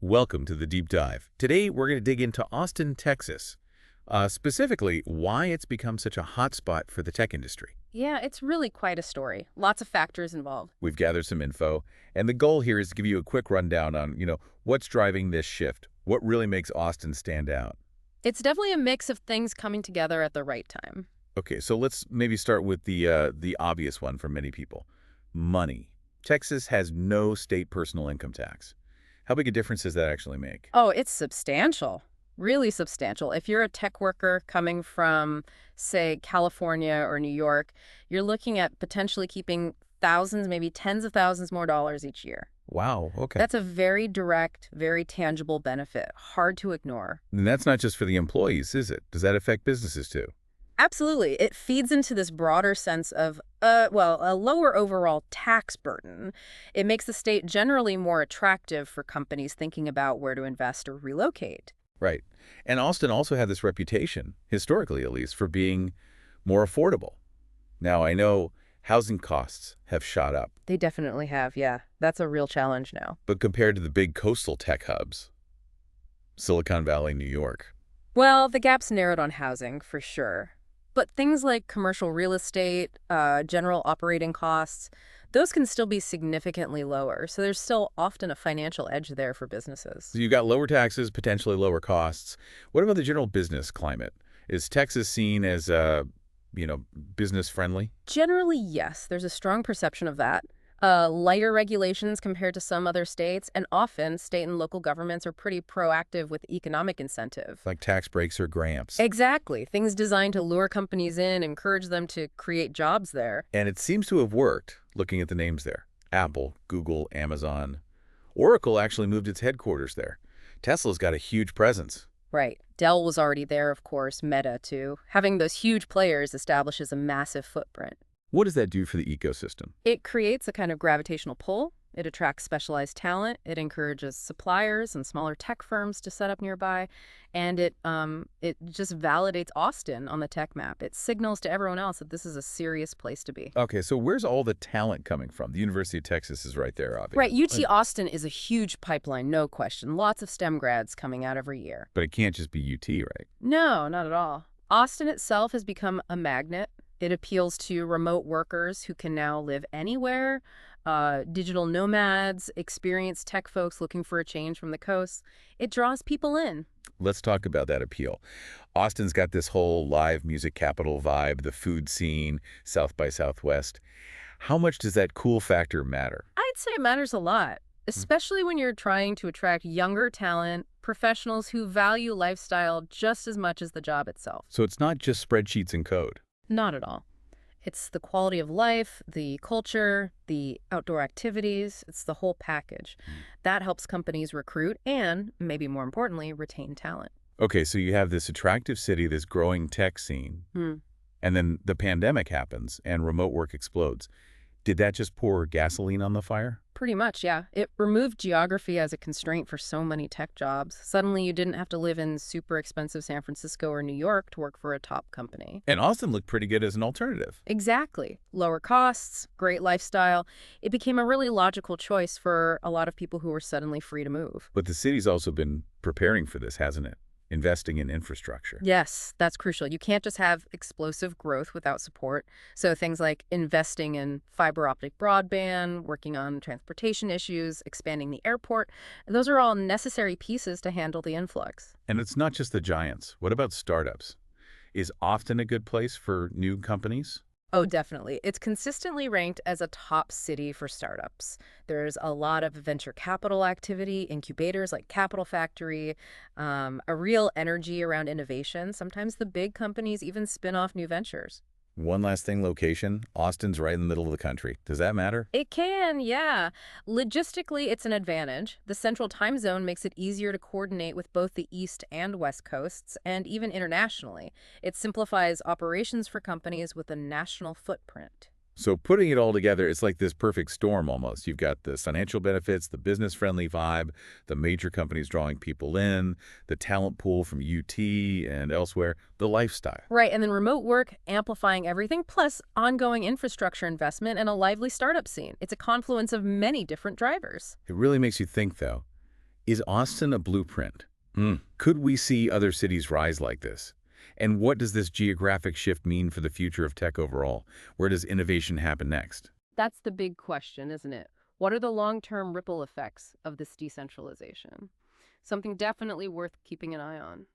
Welcome to the Deep Dive. Today, we're going to dig into Austin, Texas, specifically why it's become such a hot spot for the tech industry. Yeah, it's really quite a story. Lots of factors involved. We've gathered some info, and the goal here is to give you a quick rundown on, what's driving this shift, what really makes Austin stand out. It's definitely a mix of things coming together at the right time. Okay, so let's maybe start with the obvious one for many people, money. Texas has no state personal income tax. How big a difference does that actually make? Oh, it's substantial. Really substantial. If you're a tech worker coming from, say, California or New York, you're looking at potentially keeping thousands, maybe tens of thousands more dollars each year. Wow, okay. That's a very direct, very tangible benefit. Hard to ignore. And that's not just for the employees, is it? Does that affect businesses too? Absolutely. It feeds into this broader sense of, a lower overall tax burden. It makes the state generally more attractive for companies thinking about where to invest or relocate. Right. And Austin also had this reputation, historically at least, for being more affordable. Now, I know housing costs have shot up, They definitely have, yeah. That's a real challenge now. but compared to the big coastal tech hubs, Silicon Valley, New York. Well, the gap's narrowed on housing, for sure. But things like commercial real estate, general operating costs, those can still be significantly lower. So there's still often a financial edge there for businesses. So you've got lower taxes, potentially lower costs. What about the general business climate? Is Texas seen as, business friendly? Generally, yes, there's a strong perception of that. Lighter regulations compared to some other states, and often state and local governments are pretty proactive with economic incentive. Like tax breaks or grants? Exactly. Things designed to lure companies in, encourage them to create jobs there. And it seems to have worked, looking at the names there. Apple, Google, Amazon. Oracle actually moved its headquarters there. Tesla's got a huge presence. Right. Dell was already there, of course, Meta too. Having those huge players establishes a massive footprint. What does that do for the ecosystem? It creates a kind of gravitational pull. It attracts specialized talent. It encourages suppliers and smaller tech firms to set up nearby. And it just validates Austin on the tech map. It signals to everyone else that this is a serious place to be. Okay, so where's all the talent coming from? The University of Texas is right there, obviously. Right, UT Austin is a huge pipeline, no question. Lots of STEM grads coming out every year. But it can't just be UT, right? No, not at all. Austin itself has become a magnet. It appeals to remote workers who can now live anywhere, digital nomads, experienced tech folks looking for a change from the coast. It draws people in. Let's talk about that appeal. Austin's got this whole live music capital vibe, the food scene, South by Southwest. How much does that cool factor matter? I'd say it matters a lot, especially when you're trying to attract younger talent, professionals who value lifestyle just as much as the job itself. So it's not just spreadsheets and code. Not at all. It's the quality of life, the culture, the outdoor activities. It's the whole package. That helps companies recruit and, maybe more importantly, retain talent. Okay, so you have this attractive city, this growing tech scene, and then the pandemic happens and remote work explodes. Did that just pour gasoline on the fire? Pretty much, yeah. It removed geography as a constraint for so many tech jobs. Suddenly, you didn't have to live in super expensive San Francisco or New York to work for a top company. And Austin looked pretty good as an alternative. Exactly. Lower costs, great lifestyle. It became a really logical choice for a lot of people who were suddenly free to move. But the city's also been preparing for this, hasn't it? Investing in infrastructure. Yes, that's crucial. You can't just have explosive growth without support. So things like investing in fiber optic broadband, working on transportation issues, expanding the airport, those are all necessary pieces to handle the influx. And it's not just the giants. What about startups? Is Austin a good place for new companies? Oh, definitely. It's consistently ranked as a top city for startups. There's a lot of venture capital activity, incubators like Capital Factory, a real energy around innovation. Sometimes the big companies even spin off new ventures. One last thing, location. Austin's right in the middle of the country. Does that matter? It can, yeah. Logistically, it's an advantage. The central time zone makes it easier to coordinate with both the East and West Coasts, and even internationally. It simplifies operations for companies with a national footprint. So putting it all together, it's like this perfect storm almost. You've got the financial benefits, the business-friendly vibe, the major companies drawing people in, the talent pool from UT and elsewhere, the lifestyle. Right, and then remote work amplifying everything, plus ongoing infrastructure investment and a lively startup scene. It's a confluence of many different drivers. It really makes you think, though. Is Austin a blueprint? Mm. Could we see other cities rise like this? And what does this geographic shift mean for the future of tech overall? Where does innovation happen next? That's the big question, isn't it? What are the long-term ripple effects of this decentralization? Something definitely worth keeping an eye on.